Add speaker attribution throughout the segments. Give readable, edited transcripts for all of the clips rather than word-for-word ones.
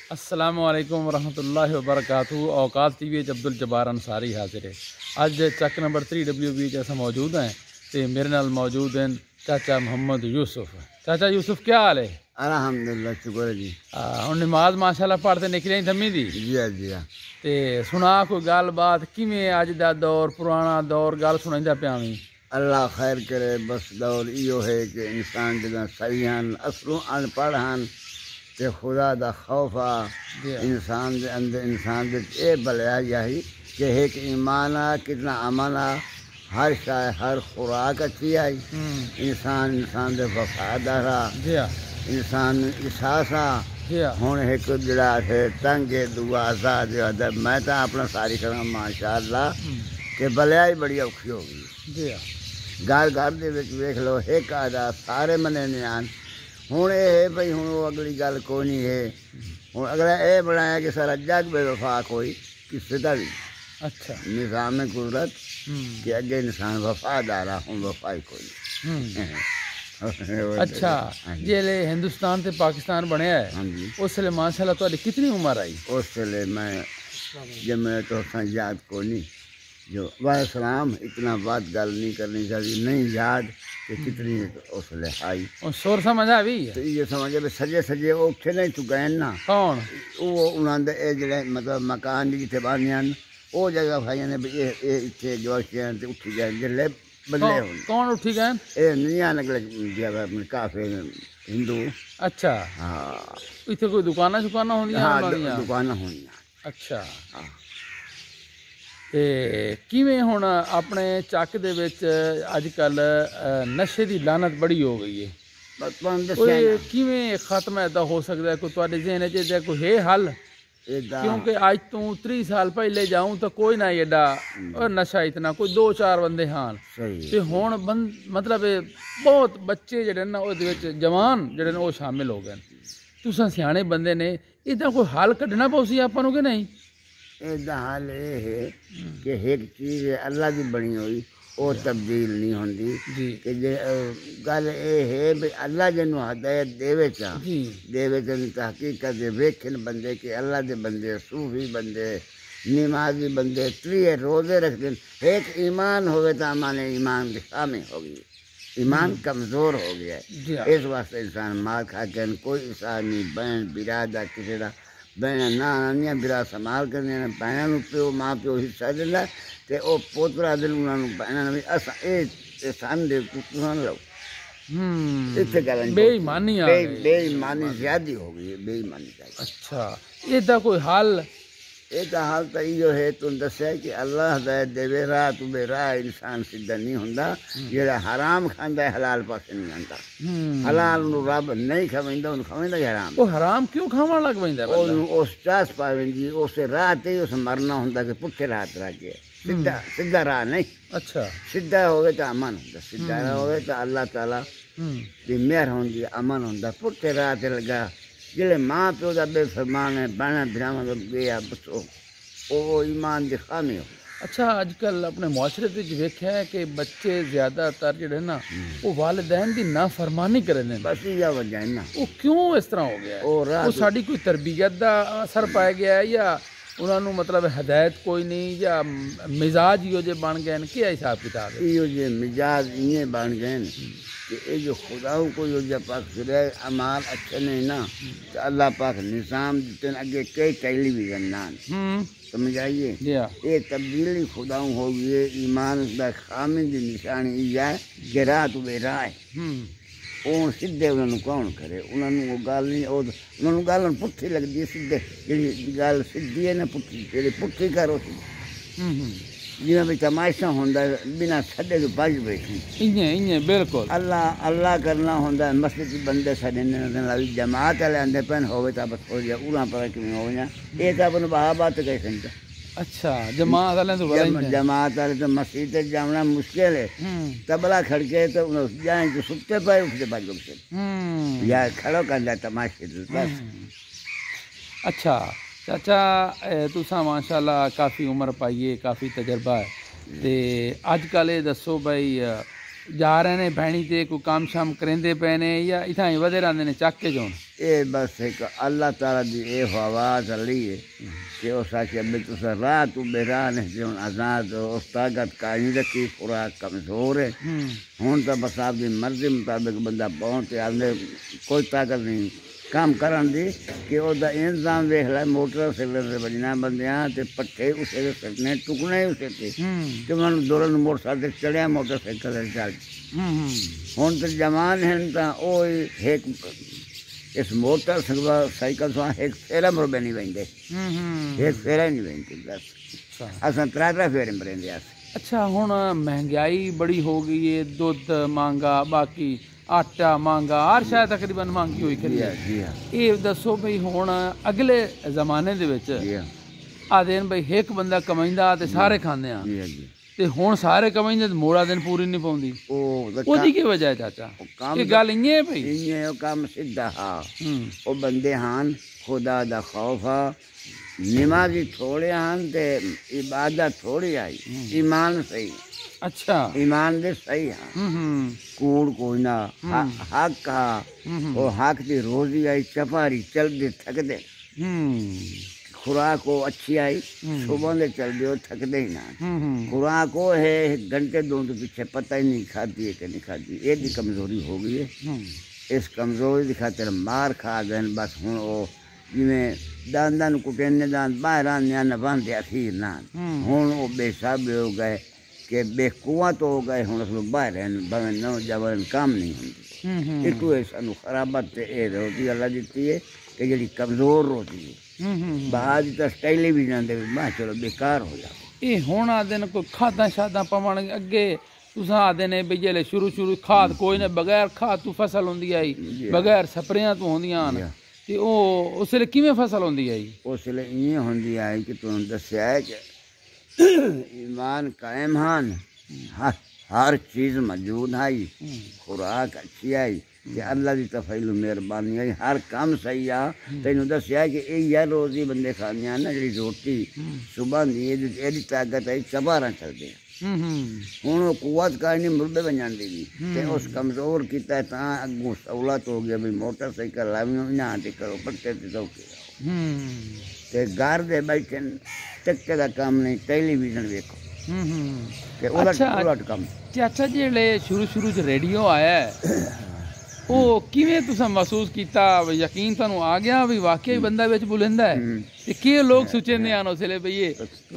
Speaker 1: अस्सलामु अलैकुम वरहमतुल्लाहि वबरकातुहू। औकात टीवी अब्दुल जब्बार अंसारी हाजिर है। अज चक नंबर 3WB अस मौजूद हैं तो मेरे नाल मौजूद हैं चाचा मोहम्मद यूसुफ। चाचा यूसुफ क्या हाल है?
Speaker 2: अल्हम्दुलिल्लाह शुक्र है जी।
Speaker 1: हुण नमाज माशाल्लाह पढ़ते निकले थम्मी दी
Speaker 2: जी हाँ जी हाँ।
Speaker 1: ते सुना कोई गल बात किवें अज दा दौर पुराना दौर गल सुनाइंदा पिया मी।
Speaker 2: अल्लाह खैर करे। बस दौर इहो है कि इंसान जगह सही हैं असलों अनपढ़ हैं ते खुदा दा खौफ आ इंसान दे अंदर इंसान दे ए भलिया यही कि एक ईमान आ कितना अमन आ हर शाय हर खुराक अच्छी आई इंसान दे वफादार आ इंसान एहसास आ हुण एक जिहड़ा है तंग है दुआ आजाद है। मैं तो अपना सारी करा माशाअल्लाह कि भलिया ही बड़ी औखी हो गई। घर घर दे विच वेख लो एक आदा सारे मने ने आन हुण ये भाई हुण अगली गल कोई नहीं है। हुण अगला ये बनाया कि सारा जग बेवफा कोई किसी का भी
Speaker 1: अच्छा
Speaker 2: निज़ाम कुदरत कि अगे इंसान वफादार आ हुण वफाई कोई
Speaker 1: अच्छा जेले हिंदुस्तान ते पाकिस्तान बनया है
Speaker 2: हाँ जी
Speaker 1: उसले माशाल्लाह तुहाडी कितनी उम्र आई?
Speaker 2: उसले मैं जब मैं तो याद को नहीं जो वाह सलाम इतना बात गल नहीं करनी चाहिए नहीं याद कि कितनी उसले आई
Speaker 1: और शोर समझ आ भी
Speaker 2: तो ये समझे भी सजे सजे औखे नहीं तू गए ना
Speaker 1: कौन
Speaker 2: वो उन्होंने ये जो मतलब मकान जितने बने वो जगह भाई ने भी ये इतने जोशियां उठी गए जिले बदले
Speaker 1: कौन उठी गए?
Speaker 2: ये नहीं निकले जगह काफी हिंदू।
Speaker 1: अच्छा
Speaker 2: हाँ
Speaker 1: इतने कोई दुकाना शुकाना होंदियां?
Speaker 2: हाँ दुकाना होनी।
Speaker 1: अच्छा ते किवें हुण अपने चक दे विच अजकल नशे दी लानत बड़ी हो गई है। किवें खत्म ऐदा हो सकता है? कोई तुहाडे ज़हन च कोई है हल? क्योंकि अज तू 30 साल पहले जाऊँ तो कोई ना एडा नशा इतना कोई 2-4 बंदे हाँ ते हुण मतलब बहुत बच्चे जेडे ना उहदे विच जवान जेडे ने वो शामिल हो गए। तुसां सियाणे बंदे ने इदा कोई हल कड्ढना पौसी आपां नूं कि नहीं?
Speaker 2: ਇਹਦਾ हाल ये है कि एक चीज़ अल्लाह की बनी हुई वो तब्दील नहीं होती कि गल ये है भी अल्लाह जिन्हों हदायत देवे चा देवे हकीकत वेखन बंदे कि अल्लाह के बंदे सूफी बंदे नमाजी बंदे 3 रोजे रखते एक ईमान होवे तो माने ईमान की खामी हो गई ईमान कमज़ोर हो गया है। इस वास्ते इंसान मार खा के कोई इंसान नहीं बहन बिरादा किसी का बहन ना आनिया बिरा संभाल कर बहनों प्यो माँ प्यो हिस्सा दिता तो वह पोतरा दिल उन्होंने बहनों भी अस सन दे लो इतने गल
Speaker 1: बेईमानी
Speaker 2: बेईमानी ज्यादा हो गई है बेईमानी।
Speaker 1: अच्छा इसका कोई हल?
Speaker 2: ਇਹਦਾ हाल तो यो है तुम दसिया कि अल्लाह हदायत देवे राह तू राह इंसान सीधा नहीं होंदा जेड़ा हराम खांदा है हलाल पासे नहीं आंदा। हलाल नूं रब नहीं खवेंदा उन खवेंदा हराम।
Speaker 1: वो हराम क्यों खावन लग पैंदा?
Speaker 2: ओनू उस चास पावेंदी उस राह ते उस मरना होंदा कि पुठे राह ते रह के सीधा सीधा राह नहीं। अच्छा सीधा होवे तो अमन होंदा सीधा राह होवे तो अल्लाह ताला दी मेहर होंदी अमन होंदा। पुठे राह ते लगा जिले माँ प्यो का बेफरमान है बहना भरावां का बेआ बसो वो ईमान की खामी हो।
Speaker 1: अच्छा अजकल अपने मुआशरे वेख्या है कि बच्चे ज्यादातर जेडे ना वो वालिदैन की नाफरमानी करे ने।
Speaker 2: बस यह वजह है ना
Speaker 1: वो क्यों इस तरह हो गया? वो साड़ी कोई तरबियत का असर पाया गया है या उन्होंने मतलब हदायत कोई नहीं या मिजाज यो जे बन गए क्या हिसाब किताब है?
Speaker 2: यो जे मिजाज इन्हें बन गए कि ये जो खुदाओं को यो जब पाक फिर अमाल अच्छे नहीं ना तो अल्लाह पाक निज़ाम देते अगे कई टेलीविजन नान समझ आइए ये तब्दीली खुदाओं हो गई ईमान का खामी की निशानी है गिरा तो बेरा है वो सीधे उन्होंने कौन करे उन्होंने वो गल नहीं उन्होंने गल पुट्ठी लगती है सीधे जी गल सीधी है ना पुट्ठी जी पुट्ठी करो जिवें भी तमाशा होंदा बिना छड्डे तो भज बैठी इं
Speaker 1: बिल्कुल
Speaker 2: अल्लाह अल्लाह करना होंदा मस्जिद बंदे साडे ने जमात वाले आंदे पैन होवे तो बस हो जाए उड़ा पर किवें हो जाए ये तो अपन बहाबात कह सकते।
Speaker 1: अच्छा जमात वाले तो
Speaker 2: जमात वाले तो मस्जिद जाना मुश्किल है तबला खड़के तो जाए तो सुते पे उठते भज उठते या खड़ो कर जाए तमाशे बस।
Speaker 1: अच्छा चाचा तुसा माशाल्लाह काफ़ी उम्र पाई है काफ़ी तजर्बा है तो अजकल ये दसो भाई जा रहे ने भैणी ते कोई काम शाम करेंदे पे ने या इथां ही वधे रहंदे ने चक के जोन
Speaker 2: ये बस एक अल्लाह ताला दी ये आवाज़ अली है कि उस आखे भी तुस राह तू बेरा ने जो आज़ाद उस ताकत कायम रखी खुराक कमज़ोर है हूँ तो बस आपकी मर्जी मुताबिक बंदा पहुँचे आपने कोई ताकत नहीं काम करन दी कि ओदा इंतजाम वेख लै मोटरसाइकिल से बजना बंदियां ते पट्ठे उसे सटने टुकने उसे ते उन्होंने दौड़न मोटरसाइकिल चढ़िया मोटरसाइकिल चल हुण तो जवान हैं तो वो एक इस मोटरसाइकिल से एक फेरा मुरबे नहीं बहते एक फेरा ही नहीं बहती बस असां त्रै त्रै फेरे मरेंदे अस।
Speaker 1: अच्छा हुण महंगाई बड़ी हो गई है दुध महंगा बाकी आटा महंगा हर शायद तकरीबन महंगी हुई खड़ी है ये दसो भाई हुण अगले जमाने दे विच आदे भाई एक बंदा कमाइंदा ते सारे खांदे आ ते हुण सारे कमाइंदे ते मोड़ा दिन पूरी नहीं पाउंदी ओदी की वजह है चाचा ये गल इयां है भाई
Speaker 2: इयां काम सीधा हा ओ बंदे हान खुदा दा खौफ हा नमाजी थोड़े हान ते इबादत थोड़ी आई ईमान सही
Speaker 1: अच्छा
Speaker 2: ईमान दे सही हाँ कूड़ कोई ना हक हा वो हक दी रोजी आई चपारी चल दे थक दे खुराक को अच्छी आई सुबह दे चल दे थक दे ही ना खुराक को है घंटे दो तो पीछे पता ही नहीं खाती है कि नहीं खाती ये भी कमजोरी हो गई है इस कमजोरी की खातिर मार खा गए बस हूँ वो जिमें दान कुटेने दान बाहर आने न बांधे अखीर ना हूँ वो बेसाबे हो गए कि बेकुआ तो हो गए हूँ उसमें बाहर भावे नौजवान काम नहीं होंगे इतू सानू खराबत ये रोटी अल्लाह दी है कि जी कमजोर रोटी है बाहर तो टेलीविजन दे मैं चलो बेकार हो जाए
Speaker 1: ये हुण आदे कोई खादा शादा पवन अगे तुसां आदे ने भी जेल्लै शुरू खाद कोई ने बगैर खाद तू फसल होंदी आई बगैर स्प्रेयां तो होंदियां ते ओह उसले किवें फसल होंदी आई
Speaker 2: उसले इयां होंदी आई कि तुहानू दस्सिया है कि ईमान कायम हान हर चीज़ मौजूद आई खुराक अच्छी आई कि अल्लाह की तफैल मेहरबानी आई हर काम सही आ तेन दसिया कि यही रोज़ी बंदे खाने ना जी रोटी सुबह की ताकत आई चबारा चलते हूँ वो कुत का नहीं मुरबे बन जाती भी उस कमजोर किया अगू सहूलत हो गया भी मोटरसाइकिल लावी ना टिकरो पट्टे ते घर दे बैठे टक्के का काम नहीं टेलीविजन देखो उलट काम
Speaker 1: चाचा जेल्लै शुरू च रेडियो आया वो किवें तुसां महसूस किया यकीन तुहानू आ गया भी वाकई बंदा बिच बुलंदा है ते के लोग सोचेंदे आन उसले भई ये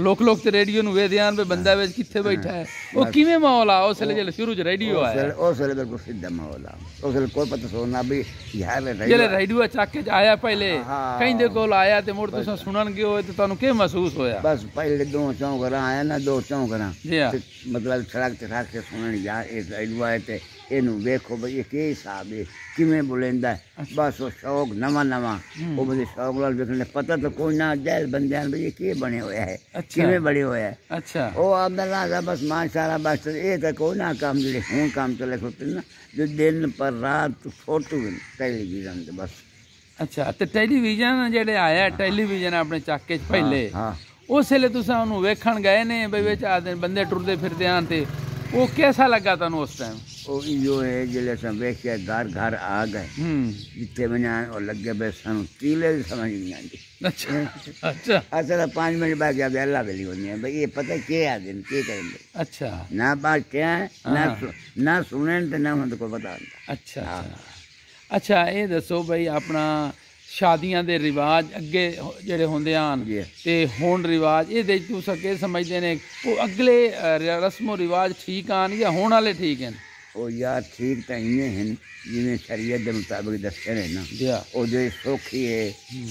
Speaker 1: लोग ते रेडियो नु वेखदे आन भी बंदा बिच कित्थे बैठा है वो किवें माहौल आ उसले जेल्लै शुरू च रेडियो आया
Speaker 2: उसले बिल्कुल सीधा माहौल आ उसले कोई पता सोना भी यार
Speaker 1: जेल्लै रेडियो चक के आया पहले कहिंदे कोल आया ते मुड़ तुसां सुनन गए हो ते तुहानू के महसूस होया
Speaker 2: बस पहले दो चौं घर आया ना दो चौं घर मतलब सड़क ते रख के सुनन यार ये रेडियो आए ते इनू वेखो भाई ये के हिसाब है किवें बुलेंदा है बस वो शौक नवा नवा वो मुझे शौक लाल देखने पता तो कोई ना जाए बंदे भाई ये के बने हुए है किवें बने हुए है अच्छा वो आपदा लादा बस माशाल्लाह बस ये तो कोई ना काम जे हूँ काम चले होते ना जो दिन पर रात फोटो टेलीविजन ते बस
Speaker 1: अच्छा तो टेलीविजन जेडे आया टेलीविजन अपने चाके च पहले उस वेले तुसां ओनू वेखण गए ने भाई विच आदे बंदे टुरदे फिरदे आन ते वो कैसा लगा तुहानू उस टाइम
Speaker 2: वो यो है जिले असां वेखिया घर घर आ गए जिथे वञा और लगे पे सानू तीले की समझ नहीं आती अच्छा अच्छा अच्छा 5 मिनट बाद क्या अल्लाह वेली होनी है भाई ये पता के आ दिन के करेंगे अच्छा ना बात क्या ना सुने ना उन्हें कोई पता नहीं
Speaker 1: अच्छा अच्छा ये दसो भाई अपना शादियां दे रिवाज अगे जेडे होंदे आन ते हुण रिवाज ये तुस के समझदे ने वो अगले रस्मो रिवाज ठीक आन या होने वाले ठीक हैं
Speaker 2: ओ यार ठीक तो इवें हैं जिवें शरीयत के मुताबिक दस्से ने ना वो जो सौखी है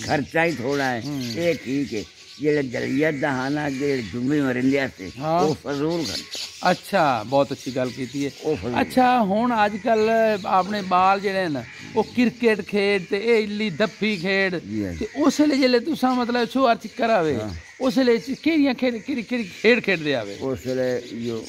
Speaker 2: खर्चा ही थोड़ा है ये ठीक है जेल्लै जलीयत दा हाना जे जुम्मे मरिंदे आते वो फजूल खर्चा अच्छा
Speaker 1: बहुत अच्छी गल कीती है अच्छा हुण अजकल अपने बाल जेडे न वो क्रिकेट खेड ते ए इल्ली दफ्फी खेड ते उस वेले जेल्लै तुसां मतलब छो अर्च करावे उस वेले केड़ियां खेड खेडदे आवे
Speaker 2: उस वेले जो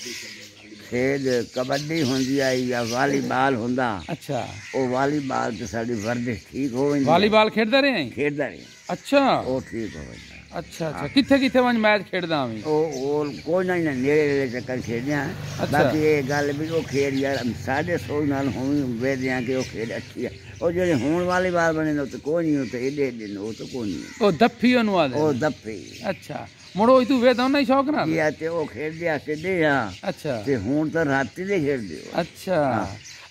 Speaker 2: खेड कबड्डी होंदी आई या वालीबाल होंदा अच्छा वो वालीबाल ते साडी वर्जिश ठीक हो वेंदी
Speaker 1: वालीबाल खेडदा रहे
Speaker 2: खेडदा रहे
Speaker 1: अच्छा
Speaker 2: वो ठीक हो वेंदा
Speaker 1: अच्छा अच्छा किथे किथे वंज मैच खेडदा आवी
Speaker 2: ਉਹ ਕੋਈ ਨਾ ਨੇੜੇ ਚੱਕਰ ਖੇਡਿਆ ਬਾਕੀ ਇਹ ਗੱਲ ਵੀ ਉਹ ਖੇਡ ਯਾਰ ਸਾਡੇ ਸੋਚ ਨਾਲ ਹੁਣ ਵੇਖਦੇ ਕਿ ਉਹ ਖੇਡ ਅੱਛੀ ਹੈ ਉਹ ਜਿਹੜੇ ਹੁਣ ਵਾਲੀ ਬਾਲ ਬਣੇ ਨੇ ਉਹ ਤਾਂ ਕੋਈ ਨਹੀਂ ਉਹ ਤਾਂ ਏਡੇ ਏਡੇ ਉਹ ਤਾਂ ਕੋਈ ਨਹੀਂ
Speaker 1: ਉਹ ਦੱਫੀ ਉਹਨੂੰ ਆਦੇ
Speaker 2: ਉਹ ਦੱਫੀ
Speaker 1: ਅੱਛਾ ਮੁੜੋ ਤੂੰ ਵੇਖਦਾ ਨਾ ਸ਼ੌਕ ਨਾਲ
Speaker 2: ਕੀ ਆ ਤੇ ਉਹ ਖੇਡਦੇ ਆ ਸਿੱਧੇ ਆ
Speaker 1: ਅੱਛਾ
Speaker 2: ਤੇ ਹੁਣ ਤਾਂ ਰਾਤੀ ਦੇ ਖੇਡਦੇ ਹੋ
Speaker 1: ਅੱਛਾ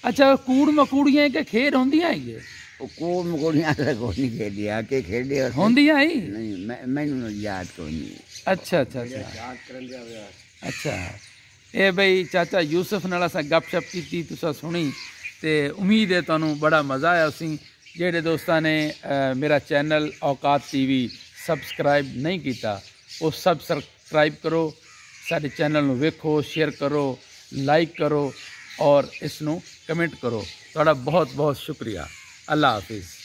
Speaker 1: ਅੱਛਾ ਕੂੜ ਮਕੂੜੀਆਂ ਕਿ ਖੇਡ ਹੁੰਦੀਆਂ ਹੈਗੇ
Speaker 2: ਉਹ ਕੋਲ ਮਕੋੜੀਆਂ ਦਾ ਕੋਈ ਨਹੀਂ ਖੇਡਿਆ ਕਿ ਖੇਡੇ
Speaker 1: ਹੁੰਦੀਆਂ ਹੀ
Speaker 2: ਨਹੀਂ ਮੈਨੂੰ ਯਾਦ ਕੋਈ ਨਹੀਂ
Speaker 1: ਅੱਛਾ ਅੱਛਾ ਅੱਛਾ ਅੱਛਾ ਇਹ ਬਈ ਚਾਚਾ ਯੂਸਫ ਨਾਲ ਅਸਾਂ ਗੱਪਸ਼ਪ ਕੀਤੀ ਤੁਸੀਂ ਸੁਣੀ ਤੇ ਉਮੀਦ ਹੈ ਤੁਹਾਨੂੰ ਬੜਾ ਮਜ਼ਾ ਆਇਆ ਸੀ ਜਿਹੜੇ ਦੋਸਤਾਂ ਨੇ ਮੇਰਾ ਚੈਨਲ ਔਕਾਤ ਟੀਵੀ ਸਬਸਕ੍ਰਾਈਬ ਨਹੀਂ ਕੀਤਾ ਉਹ ਸਬਸਕ੍ਰਾਈਬ ਕਰੋ ਸਾਡੇ ਚੈਨਲ ਨੂੰ ਵੇਖੋ ਸ਼ੇਅਰ ਕਰੋ ਲਾਈਕ ਕਰੋ और इस नू कमेंट करो। बहुत बहुत शुक्रिया। अल्लाह हाफिज़।